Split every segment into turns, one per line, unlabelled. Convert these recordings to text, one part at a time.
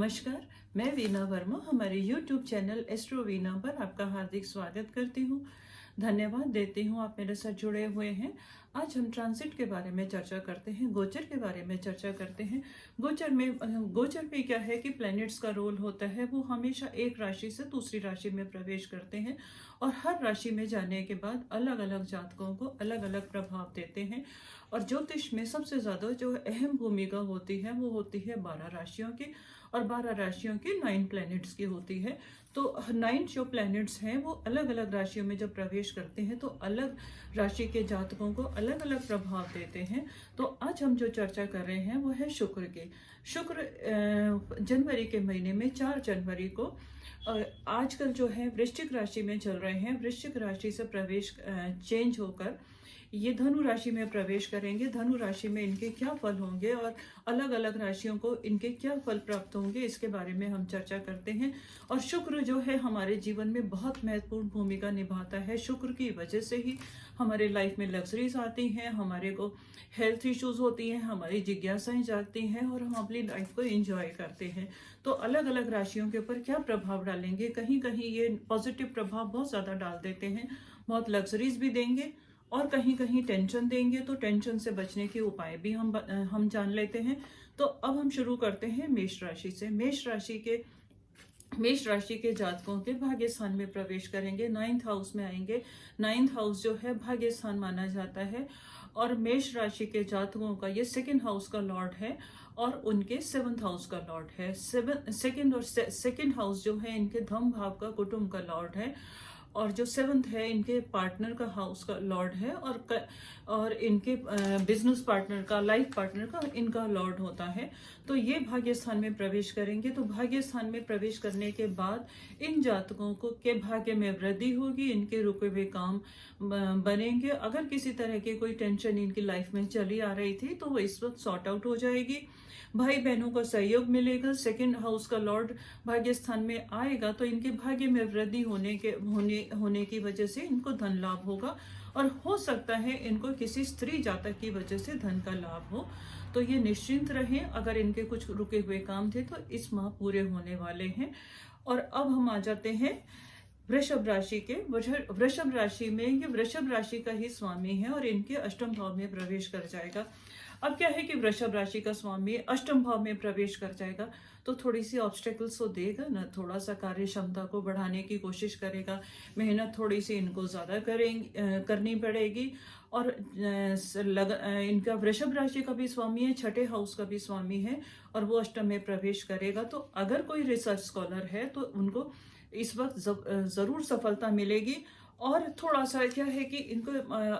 नमस्कार, मैं वीना वर्मा हमारे YouTube चैनल एस्ट्रो वीना पर आपका हार्दिक स्वागत करती हूँ। धन्यवाद देती हूँ आप मेरे साथ जुड़े हुए हैं। आज हम ट्रांसिट के बारे में चर्चा करते हैं, गोचर के बारे में चर्चा करते हैं। गोचर में क्या है कि प्लैनेट्स का रोल होता है, वो हमेशा एक राशि से दूसरी राशि में प्रवेश करते हैं और हर राशि में जाने के बाद अलग अलग जातकों को अलग अलग प्रभाव देते हैं। और ज्योतिष में सबसे ज़्यादा जो अहम भूमिका होती है वो होती है 12 राशियों की, और 12 राशियों की 9 प्लैनेट्स की होती है। तो 9 जो प्लैनेट्स हैं वो अलग अलग राशियों में जब प्रवेश करते हैं तो अलग राशि के जातकों को अलग अलग प्रभाव देते हैं। तो आज हम जो चर्चा कर रहे हैं वो है शुक्र की। शुक्र जनवरी के महीने में 4 जनवरी को आजकल जो है वृश्चिक राशि में चल रहे हैं। वृश्चिक राशि से प्रवेश चेंज होकर ये धनु राशि में प्रवेश करेंगे। धनु राशि में इनके क्या फल होंगे और अलग अलग राशियों को इनके क्या फल प्राप्त होंगे, इसके बारे में हम चर्चा करते हैं। और शुक्र जो है हमारे जीवन में बहुत महत्वपूर्ण भूमिका निभाता है। शुक्र की वजह से ही हमारे लाइफ में लग्जरीज आती हैं, हमारे को हेल्थ इश्यूज होती हैं, हमारी जिज्ञासाएं जागती हैं और हम अपनी लाइफ को एंजॉय करते हैं। तो अलग अलग राशियों के ऊपर क्या प्रभाव डालेंगे, कहीं कहीं ये पॉजिटिव प्रभाव बहुत ज़्यादा डाल देते हैं, बहुत लग्जरीज भी देंगे और कहीं कहीं टेंशन देंगे। तो टेंशन से बचने के उपाय भी हम जान लेते हैं। तो अब हम शुरू करते हैं मेष राशि से। मेष राशि के जातकों के भाग्य स्थान में प्रवेश करेंगे, 9th हाउस में आएंगे। 9th हाउस जो है भाग्य स्थान माना जाता है और मेष राशि के जातकों का ये 2nd हाउस का लॉर्ड है और उनके 7th हाउस का लॉर्ड है। सेकंड हाउस जो है इनके धम भाव का, कुटुंब का लॉर्ड है और जो 7th है इनके पार्टनर का हाउस का लॉर्ड है और इनके बिजनेस पार्टनर का, लाइफ पार्टनर का इनका लॉर्ड होता है। तो ये भाग्य स्थान में प्रवेश करेंगे। तो भाग्य स्थान में प्रवेश करने के बाद इन जातकों को के भाग्य में वृद्धि होगी, इनके रुके हुए काम बनेंगे। अगर किसी तरह की कोई टेंशन इनकी लाइफ में चली आ रही थी तो वो इस वक्त सॉर्ट आउट हो जाएगी। भाई बहनों का सहयोग मिलेगा। 2nd हाउस का लॉर्ड भाग्य स्थान में आएगा तो इनके भाग्य में वृद्धि होने की वजह से इनको धन लाभ होगा और हो सकता है इनको किसी स्त्री जातक की वजह से धन का लाभ हो। तो ये निश्चिंत रहें, अगर इनके कुछ रुके हुए काम थे तो इस माह पूरे होने वाले हैं। और अब हम आ जाते हैं वृषभ राशि के। वृषभ राशि में ये वृषभ राशि का ही स्वामी है और इनके अष्टम भाव में प्रवेश कर जाएगा। अब क्या है कि वृषभ राशि का स्वामी अष्टम भाव में प्रवेश कर जाएगा तो थोड़ी सी ऑब्स्टेकल्स तो देगा ना, थोड़ा सा कार्य क्षमता को बढ़ाने की कोशिश करेगा, मेहनत थोड़ी सी इनको ज्यादा करनी पड़ेगी। और इनका वृषभ राशि का भी स्वामी है, 6ठे हाउस का भी स्वामी है और वो अष्टम में प्रवेश करेगा। तो अगर कोई रिसर्च स्कॉलर है तो उनको इस वक्त जरूर सफलता मिलेगी। और थोड़ा सा क्या है कि इनको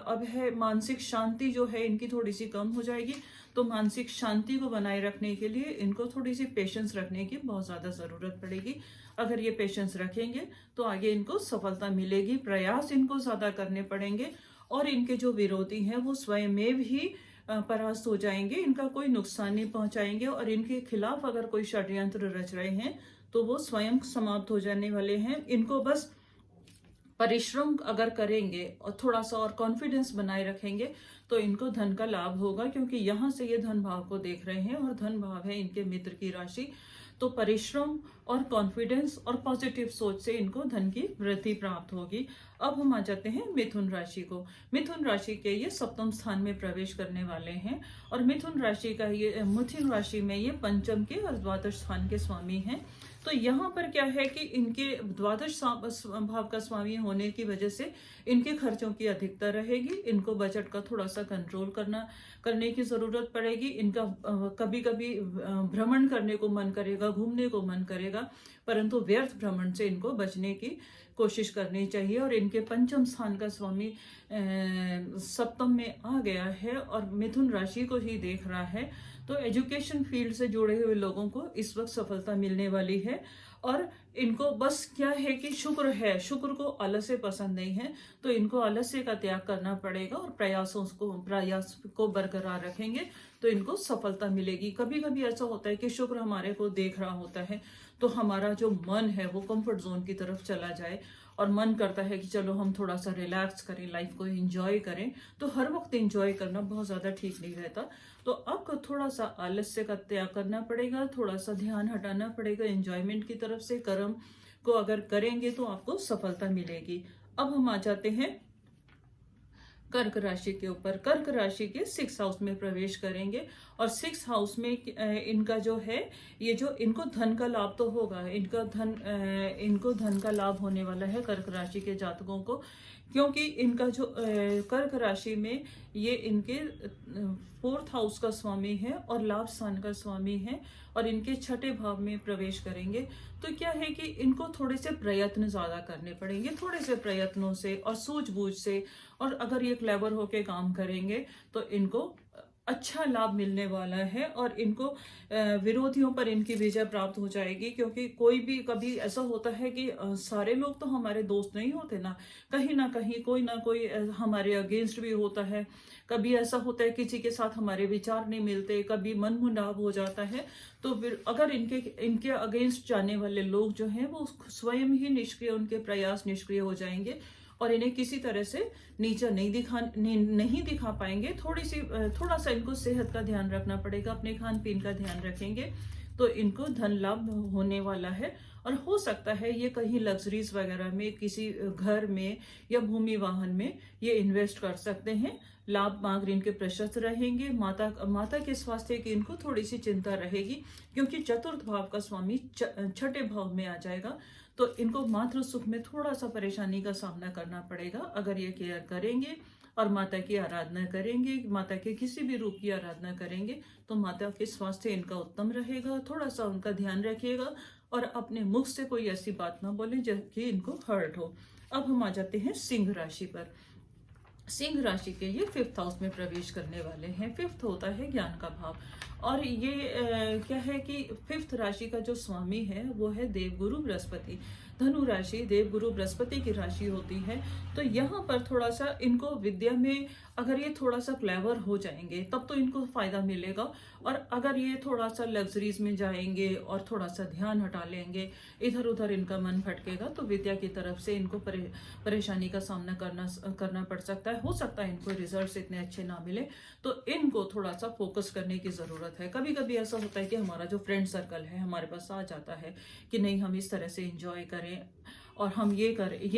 अब है मानसिक शांति जो है इनकी थोड़ी सी कम हो जाएगी। तो मानसिक शांति को बनाए रखने के लिए इनको थोड़ी सी पेशेंस रखने की बहुत ज़्यादा ज़रूरत पड़ेगी। अगर ये पेशेंस रखेंगे तो आगे इनको सफलता मिलेगी। प्रयास इनको ज़्यादा करने पड़ेंगे और इनके जो विरोधी हैं वो स्वयं ही परास्त हो जाएंगे, इनका कोई नुकसान नहीं पहुंचाएंगे और इनके खिलाफ अगर कोई षड्यंत्र रच रहे हैं तो वो स्वयं समाप्त हो जाने वाले हैं। इनको बस परिश्रम अगर करेंगे और थोड़ा सा और कॉन्फिडेंस बनाए रखेंगे तो इनको धन का लाभ होगा, क्योंकि यहाँ से ये धन भाव को देख रहे हैं और धन भाव है इनके मित्र की राशि। तो परिश्रम और कॉन्फिडेंस और पॉजिटिव सोच से इनको धन की वृद्धि प्राप्त होगी। अब हम आ जाते हैं मिथुन राशि को। मिथुन राशि के ये 7th स्थान में प्रवेश करने वाले हैं और मिथुन राशि में ये पंचम के और द्वादश स्थान के स्वामी हैं। तो यहाँ पर क्या है कि इनके द्वादश भाव का स्वामी होने की वजह से इनके खर्चों की अधिकता रहेगी। इनको बजट का थोड़ा सा कंट्रोल करने की जरूरत पड़ेगी। इनका कभी कभी भ्रमण करने को मन करेगा, घूमने को मन करेगा, परंतु व्यर्थ भ्रमण से इनको बचने की कोशिश करनी चाहिए। और इनके पंचम स्थान का स्वामी सप्तम में आ गया है और मिथुन राशि को ही देख रहा है। तो एजुकेशन फील्ड से जुड़े हुए लोगों को इस वक्त सफलता मिलने वाली है। और इनको बस क्या है कि शुक्र को आलस्य पसंद नहीं है, तो इनको आलस्य का त्याग करना पड़ेगा और प्रयास को बरकरार रखेंगे तो इनको सफलता मिलेगी। कभी कभी ऐसा होता है कि शुक्र हमारे को देख रहा होता है तो हमारा जो मन है वो कंफर्ट जोन की तरफ चला जाए और मन करता है कि चलो हम थोड़ा सा रिलैक्स करें, लाइफ को एंजॉय करें, तो हर वक्त एंजॉय करना बहुत ज़्यादा ठीक नहीं रहता। तो आपको थोड़ा सा आलस्य का त्याग करना पड़ेगा, थोड़ा सा ध्यान हटाना पड़ेगा एंजॉयमेंट की तरफ से। कर्म को अगर करेंगे तो आपको सफलता मिलेगी। अब हम आ जाते हैं कर्क राशि के ऊपर। कर्क राशि के 6 हाउस में प्रवेश करेंगे और 6 हाउस में इनका जो है, ये जो इनको धन का लाभ तो होगा, इनको धन का लाभ होने वाला है कर्क राशि के जातकों को, क्योंकि इनका जो कर्क राशि में ये इनके 4th हाउस का स्वामी है और लाभ स्थान का स्वामी है और इनके 6ठे भाव में प्रवेश करेंगे। तो क्या है कि इनको थोड़े से प्रयत्न ज्यादा करने पड़ेंगे, थोड़े से प्रयत्नों से और सूझबूझ से, और अगर ये क्लेवर होके काम करेंगे तो इनको अच्छा लाभ मिलने वाला है और इनको विरोधियों पर इनकी विजय प्राप्त हो जाएगी। क्योंकि कोई भी कभी ऐसा होता है कि सारे लोग तो हमारे दोस्त नहीं होते ना कहीं कोई ना कोई हमारे अगेंस्ट भी होता है। कभी ऐसा होता है किसी के साथ हमारे विचार नहीं मिलते, कभी मन मुटाव हो जाता है। तो फिर अगर इनके अगेंस्ट जाने वाले लोग जो हैं वो स्वयं ही निष्क्रिय, उनके प्रयास निष्क्रिय हो जाएंगे और इन्हें किसी तरह से नीचा नहीं दिखा पाएंगे। थोड़ा सा इनको सेहत का ध्यान रखना पड़ेगा, अपने खान पीन का ध्यान रखेंगे तो इनको धन लाभ होने वाला है। और हो सकता है ये कहीं लग्जरीज वगैरह में, किसी घर में या भूमि वाहन में ये इन्वेस्ट कर सकते हैं। लाभ मार्ग इनके प्रशस्त रहेंगे। माता के स्वास्थ्य की इनको थोड़ी सी चिंता रहेगी, क्योंकि चतुर्थ भाव का स्वामी 6ठे भाव में आ जाएगा। तो इनको मातृ सुख में थोड़ा सा परेशानी का सामना करना पड़ेगा। अगर ये केयर करेंगे और माता की आराधना करेंगे, माता के किसी भी रूप की आराधना करेंगे, तो माता के स्वास्थ्य इनका उत्तम रहेगा। थोड़ा सा उनका ध्यान रखिएगा और अपने मुख से कोई ऐसी बात ना बोले जिसकी इनको हर्ट हो। अब हम आ जाते हैं सिंह राशि पर। सिंह राशि के ये 5th हाउस में प्रवेश करने वाले हैं। 5th होता है ज्ञान का भाव, और ये क्या है कि 5th राशि का जो स्वामी है वो है देवगुरु बृहस्पति। धनु राशि देवगुरु बृहस्पति की राशि होती है। तो यहाँ पर थोड़ा सा इनको विद्या में अगर ये थोड़ा सा क्लेवर हो जाएंगे तब तो इनको फायदा मिलेगा। और अगर ये थोड़ा सा लग्जरीज में जाएंगे और थोड़ा सा ध्यान हटा लेंगे, इधर उधर इनका मन भटकेगा, तो विद्या की तरफ से इनको परेशानी का सामना करना पड़ सकता है। हो सकता है इनको रिजल्ट्स इतने अच्छे ना मिले, तो इनको थोड़ा सा फोकस करने की जरूरत है। कभी कभी ऐसा होता है कि हमारा जो फ्रेंड सर्कल है हमारे पास आ जाता है कि नहीं, हम इस तरह से एंजॉय करें और हम ये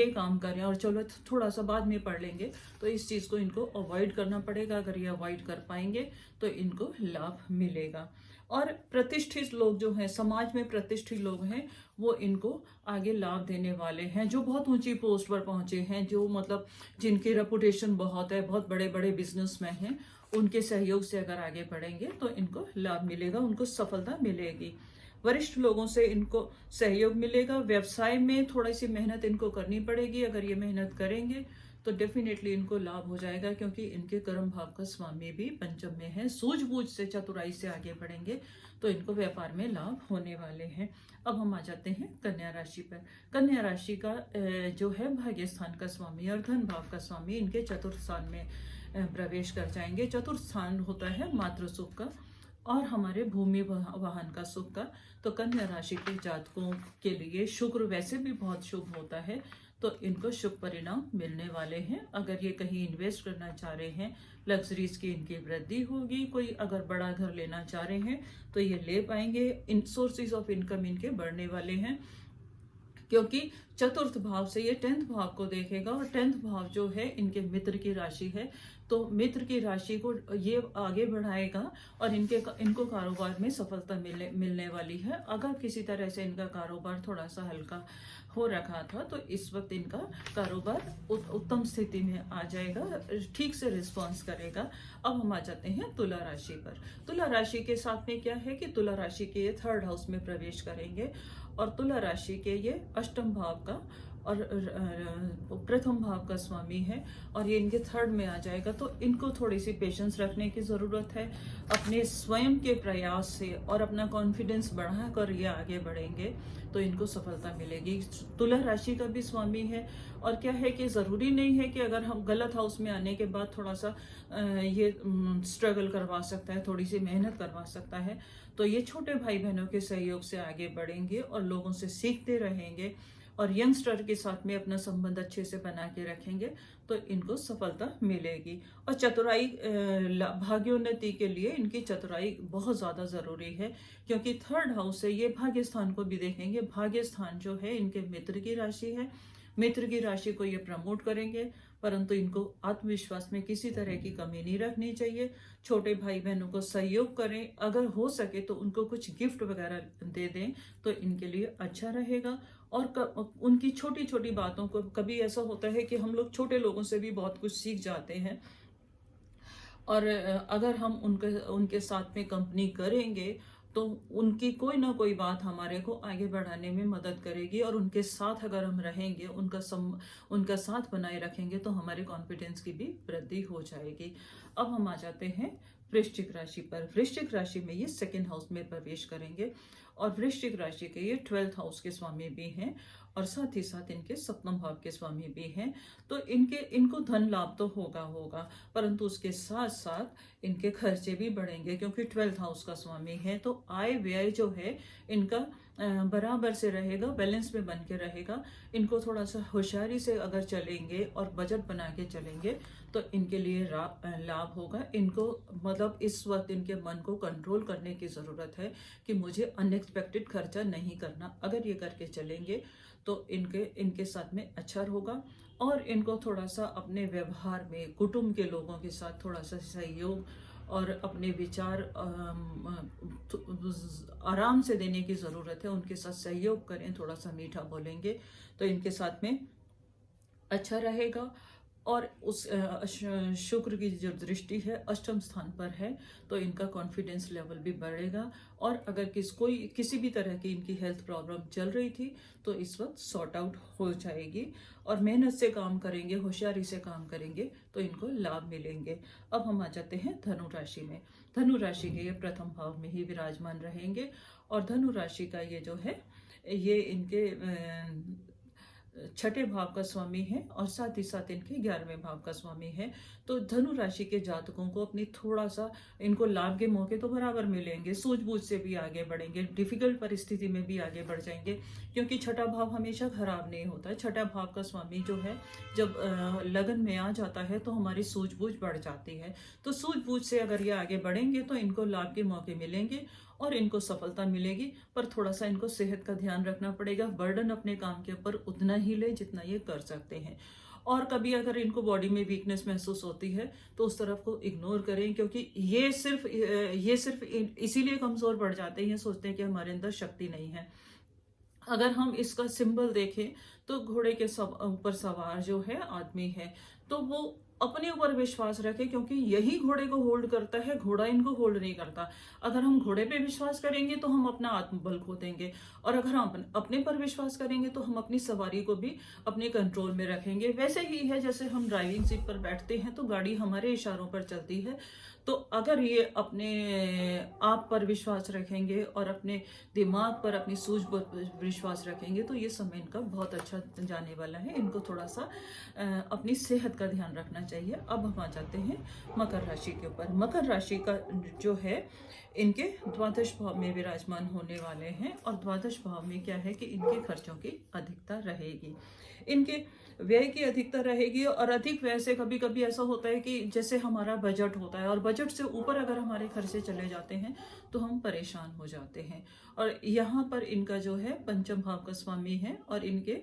काम करें और चलो थोड़ा सा बाद में पढ़ लेंगे। तो इस चीज को इनको अवॉइड करना पड़ेगा। अगर ये अवॉइड कर पाएंगे तो इनको लाभ मिलेगा। और प्रतिष्ठित लोग जो हैं, समाज में प्रतिष्ठित लोग हैं, वो इनको आगे लाभ देने वाले हैं। जो बहुत ऊंची पोस्ट पर पहुंचे हैं, जो मतलब जिनकी रेपुटेशन बहुत है, बहुत बड़े बड़े बिजनेसमैन हैं, उनके सहयोग से अगर आगे बढ़ेंगे तो इनको लाभ मिलेगा, उनको सफलता मिलेगी। वरिष्ठ लोगों से इनको सहयोग मिलेगा। व्यवसाय में थोड़ी सी मेहनत इनको करनी पड़ेगी। अगर ये मेहनत करेंगे तो डेफिनेटली इनको लाभ हो जाएगा, क्योंकि इनके कर्म भाव का स्वामी भी पंचम में है। सूझबूझ से, चतुराई से आगे बढ़ेंगे तो इनको व्यापार में लाभ होने वाले हैं। अब हम आ जाते हैं कन्या राशि पर। कन्या राशि का जो है भाग्य स्थान का स्वामी और धन भाव का स्वामी इनके चतुर्थ स्थान में प्रवेश कर जाएंगे। चतुर्थ स्थान होता है मातृ सुख का और हमारे भूमि वाहन का सुख का। तो कन्या राशि के जातकों के लिए शुक्र वैसे भी बहुत शुभ होता है, तो इनको शुभ परिणाम मिलने वाले हैं। अगर ये कहीं इन्वेस्ट करना चाह रहे हैं, लग्जरीज की इनकी वृद्धि होगी। कोई अगर बड़ा घर लेना चाह रहे हैं तो ये ले पाएंगे। इन सोर्सेज ऑफ इनकम इनके बढ़ने वाले हैं, क्योंकि चतुर्थ भाव से ये 10th भाव को देखेगा और 10th भाव जो है इनके मित्र की राशि है। तो मित्र की राशि को ये आगे बढ़ाएगा और इनको कारोबार में सफलता मिलने वाली है। अगर किसी तरह से इनका कारोबार थोड़ा सा हल्का हो रखा था तो इस वक्त इनका कारोबार उत्तम स्थिति में आ जाएगा, ठीक से रिस्पॉन्स करेगा। अब हम आ जाते हैं तुला राशि पर। तुला राशि के साथ में क्या है कि तुला राशि के ये 3rd हाउस में प्रवेश करेंगे और तुला राशि के ये अष्टम भाव का और प्रथम भाव का स्वामी है और ये इनके 3rd में आ जाएगा। तो इनको थोड़ी सी पेशेंस रखने की ज़रूरत है। अपने स्वयं के प्रयास से और अपना कॉन्फिडेंस बढ़ाकर ये आगे बढ़ेंगे तो इनको सफलता मिलेगी। तुला राशि का भी स्वामी है और क्या है कि ज़रूरी नहीं है कि अगर हम गलत हाउस में आने के बाद थोड़ा सा ये स्ट्रगल करवा सकता है, थोड़ी सी मेहनत करवा सकता है। तो ये छोटे भाई बहनों के सहयोग से आगे बढ़ेंगे और लोगों से सीखते रहेंगे और यंगस्टर के साथ में अपना संबंध अच्छे से बना के रखेंगे तो इनको सफलता मिलेगी। और चतुराई, भाग्योन्नति के लिए इनकी चतुराई बहुत ज़्यादा ज़रूरी है, क्योंकि थर्ड हाउस से ये भाग्य स्थान को भी देखेंगे। भाग्य स्थान जो है इनके मित्र की राशि है, मित्र की राशि को ये प्रमोट करेंगे, परंतु इनको आत्मविश्वास में किसी तरह की कमी नहीं रखनी चाहिए। छोटे भाई बहनों को सहयोग करें, अगर हो सके तो उनको कुछ गिफ्ट वगैरह दे दें तो इनके लिए अच्छा रहेगा। और उनकी छोटी छोटी बातों को, कभी ऐसा होता है कि हम लोग छोटे लोगों से भी बहुत कुछ सीख जाते हैं, और अगर हम उनके साथ में कंपनी करेंगे तो उनकी कोई ना कोई बात हमारे को आगे बढ़ाने में मदद करेगी, और उनके साथ अगर हम रहेंगे, उनका साथ बनाए रखेंगे तो हमारे कॉन्फिडेंस की भी वृद्धि हो जाएगी। अब हम आ जाते हैं वृश्चिक राशि पर। वृश्चिक राशि में ये सेकंड हाउस में प्रवेश करेंगे, और वृश्चिक राशि के ये 12th हाउस के स्वामी भी हैं, और साथ ही साथ इनके सप्तम भाव के स्वामी भी हैं। तो इनको धन लाभ तो होगा, परंतु उसके साथ साथ इनके खर्चे भी बढ़ेंगे, क्योंकि 12th हाउस का स्वामी है। तो आय व्यय जो है इनका बराबर से रहेगा, बैलेंस में बन के रहेगा। इनको थोड़ा सा होशियारी से अगर चलेंगे और बजट बना के चलेंगे तो इनके लिए लाभ होगा। इनको मतलब इस वक्त इनके मन को कंट्रोल करने की ज़रूरत है कि मुझे अनएक्सपेक्टेड खर्चा नहीं करना। अगर ये करके चलेंगे तो इनके साथ में अच्छा होगा। और इनको थोड़ा सा अपने व्यवहार में कुटुंब के लोगों के साथ थोड़ा सा सहयोग और अपने विचार आराम से देने की ज़रूरत है। उनके साथ सहयोग करें, थोड़ा सा मीठा बोलेंगे तो इनके साथ में अच्छा रहेगा। और उस शुक्र की जो दृष्टि है अष्टम स्थान पर है, तो इनका कॉन्फिडेंस लेवल भी बढ़ेगा। और अगर किसी भी तरह की इनकी हेल्थ प्रॉब्लम चल रही थी तो इस वक्त सॉर्ट आउट हो जाएगी, और मेहनत से काम करेंगे, होशियारी से काम करेंगे तो इनको लाभ मिलेंगे। अब हम आ जाते हैं धनु राशि में। धनु राशि के ये प्रथम भाव में ही विराजमान रहेंगे, और धनु राशि का ये जो है ये इनके छठे भाव का स्वामी है, और साथ ही साथ इनके 11वें भाव का स्वामी है। तो धनु राशि के जातकों को अपनी थोड़ा सा इनको लाभ के मौके तो बराबर मिलेंगे, सूझबूझ से भी आगे बढ़ेंगे, डिफिकल्ट परिस्थिति में भी आगे बढ़ जाएंगे, क्योंकि छठा भाव हमेशा खराब नहीं होता है। छठा भाव का स्वामी जो है जब लगन में आ जाता है तो हमारी सूझबूझ बढ़ जाती है। तो सूझबूझ से अगर ये आगे बढ़ेंगे तो इनको लाभ के मौके मिलेंगे और इनको सफलता मिलेगी। पर थोड़ा सा इनको सेहत का ध्यान रखना पड़ेगा। बर्डन अपने काम के ऊपर उतना ही ले जितना ये कर सकते हैं, और कभी अगर इनको बॉडी में वीकनेस महसूस होती है तो उस तरफ को इग्नोर करें, क्योंकि ये सिर्फ इसीलिए कमजोर पड़ जाते हैं, सोचते हैं कि हमारे अंदर शक्ति नहीं है। अगर हम इसका सिंबल देखें तो घोड़े के ऊपर सवार जो है आदमी है, तो वो अपने ऊपर विश्वास रखे, क्योंकि यही घोड़े को होल्ड करता है, घोड़ा इनको होल्ड नहीं करता। अगर हम घोड़े पे विश्वास करेंगे तो हम अपना आत्मबल खो देंगे, और अगर हम अपने पर विश्वास करेंगे तो हम अपनी सवारी को भी अपने कंट्रोल में रखेंगे। वैसे ही है जैसे हम ड्राइविंग सीट पर बैठते हैं तो गाड़ी हमारे इशारों पर चलती है। तो अगर ये अपने आप पर विश्वास रखेंगे और अपने दिमाग पर, अपनी सूझ पर विश्वास रखेंगे तो ये समय इनका बहुत अच्छा जाने वाला है। इनको थोड़ा सा अपनी सेहत का ध्यान रखना चाहिए। अब हम आ जाते हैं मकर राशि के ऊपर। मकर राशि का जो है इनके द्वादश भाव में विराजमान होने वाले हैं, और द्वादश भाव में क्या है कि इनके खर्चों की अधिकता रहेगी, इनके व्यय की अधिकता रहेगी। और अधिक व्यय से कभी कभी ऐसा होता है कि जैसे हमारा बजट होता है और बजट से ऊपर अगर हमारे खर्चे चले जाते हैं तो हम परेशान हो जाते हैं। और यहाँ पर इनका जो है पंचम भाव का स्वामी है, और इनके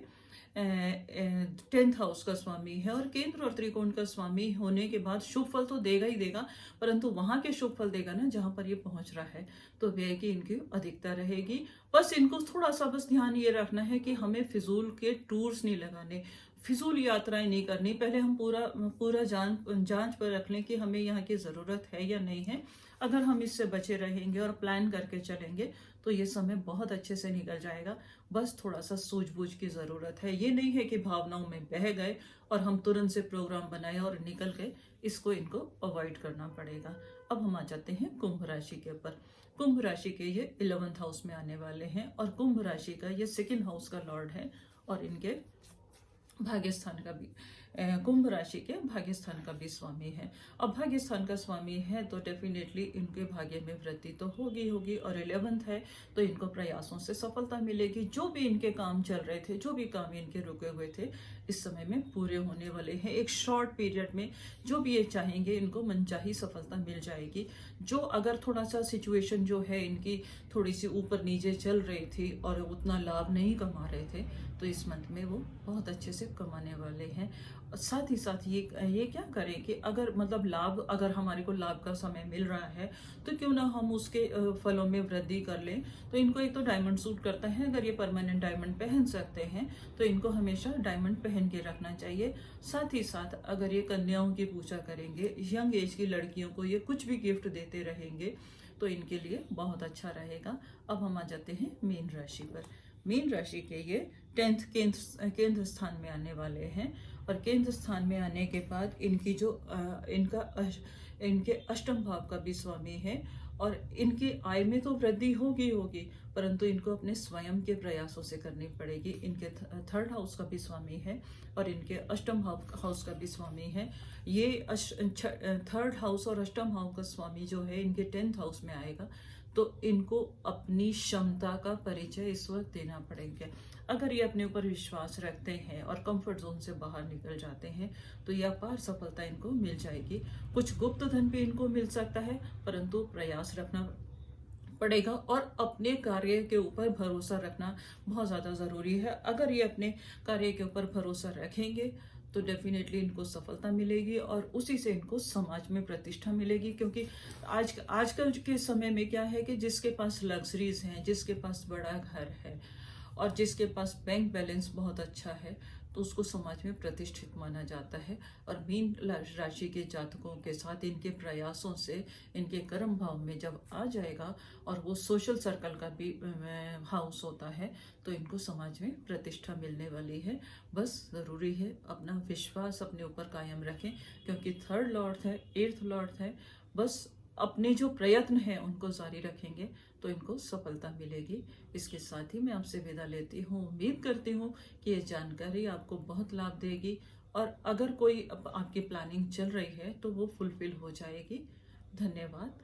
10th हाउस का स्वामी है, और केंद्र और त्रिकोण का स्वामी होने के बाद शुभ फल तो देगा ही देगा, परंतु वहां के शुभ फल देगा ना जहां पर ये पहुंच रहा है। तो व्यय की इनकी अधिकता रहेगी। बस इनको थोड़ा सा बस ध्यान ये रखना है कि हमें फिजूल के टूर्स नहीं लगाने, फिजूल यात्राएं नहीं करनी। पहले हम पूरा जांच पर रख लें कि हमें यहाँ की ज़रूरत है या नहीं है। अगर हम इससे बचे रहेंगे और प्लान करके चलेंगे तो ये समय बहुत अच्छे से निकल जाएगा। बस थोड़ा सा सूझबूझ की ज़रूरत है। ये नहीं है कि भावनाओं में बह गए और हम तुरंत से प्रोग्राम बनाए और निकल गए, इनको अवॉइड करना पड़ेगा। अब हम आ जाते हैं कुंभ राशि के ऊपर। कुंभ राशि के ये 11th हाउस में आने वाले हैं, और कुंभ राशि का ये 2nd हाउस का लॉर्ड है, और इनके भाग्य स्थान का भी कुंभ राशि के भाग्य स्थान का भी स्वामी है। अब भाग्य स्थान का स्वामी है तो डेफिनेटली इनके भाग्य में वृद्धि तो होगी होगी, और 11th है तो इनको प्रयासों से सफलता मिलेगी। जो भी इनके काम चल रहे थे, जो भी काम इनके रुके हुए थे, इस समय में पूरे होने वाले हैं। एक शॉर्ट पीरियड में जो भी ये चाहेंगे इनको मनचाही सफलता मिल जाएगी। जो अगर थोड़ा सा सिचुएशन जो है इनकी थोड़ी सी ऊपर नीचे चल रही थी और उतना लाभ नहीं कमा रहे थे, तो इस मंथ में वो बहुत अच्छे से कमाने वाले हैं। साथ ही साथ ये क्या करें कि अगर मतलब लाभ, अगर हमारे को लाभ का समय मिल रहा है तो क्यों ना हम उसके फलों में वृद्धि कर लें। तो इनको एक तो डायमंड सूट करता है, अगर ये परमानेंट डायमंड पहन सकते हैं तो इनको हमेशा डायमंड पहन के रखना चाहिए। साथ ही साथ अगर ये कन्याओं की पूजा करेंगे, यंग एज की लड़कियों को ये कुछ भी गिफ्ट देते रहेंगे तो इनके लिए बहुत अच्छा रहेगा। अब हम आ जाते हैं मीन राशि पर। मीन राशि के ये 10th केंद्र स्थान में आने वाले हैं, और केंद्र स्थान में आने के बाद इनकी जो इनके अष्टम भाव का भी स्वामी है, और इनकी आय में तो वृद्धि होगी होगी, परंतु इनको अपने स्वयं के प्रयासों से करनी पड़ेगी। इनके 3rd हाउस का भी स्वामी है और इनके अष्टम हाउस का भी स्वामी है। ये 3rd हाउस और अष्टम हाउस का स्वामी जो है इनके 10th हाउस में आएगा, तो इनको अपनी क्षमता का परिचय इस वक्त देना पड़ेगा। अगर ये अपने ऊपर विश्वास रखते हैं और कंफर्ट जोन से बाहर निकल जाते हैं तो ये अपार सफलता इनको मिल जाएगी। कुछ गुप्त धन भी इनको मिल सकता है, परंतु प्रयास रखना पड़ेगा और अपने कार्य के ऊपर भरोसा रखना बहुत ज़्यादा ज़रूरी है। अगर ये अपने कार्य के ऊपर भरोसा रखेंगे तो डेफिनेटली इनको सफलता मिलेगी, और उसी से इनको समाज में प्रतिष्ठा मिलेगी। क्योंकि आजकल के समय में क्या है कि जिसके पास लग्जरीज हैं, जिसके पास बड़ा घर है और जिसके पास बैंक बैलेंस बहुत अच्छा है, तो उसको समाज में प्रतिष्ठित माना जाता है। और मीन राशि के जातकों के साथ इनके प्रयासों से इनके कर्म भाव में जब आ जाएगा और वो सोशल सर्कल का भी हाउस होता है, तो इनको समाज में प्रतिष्ठा मिलने वाली है। बस ज़रूरी है अपना विश्वास अपने ऊपर कायम रखें, क्योंकि 3rd लॉर्ड है, 8th लॉर्ड है। बस अपने जो प्रयत्न हैं उनको जारी रखेंगे तो इनको सफलता मिलेगी। इसके साथ ही मैं आपसे विदा लेती हूँ। उम्मीद करती हूँ कि ये जानकारी आपको बहुत लाभ देगी, और अगर कोई आपकी प्लानिंग चल रही है तो वो फुलफिल हो जाएगी। धन्यवाद।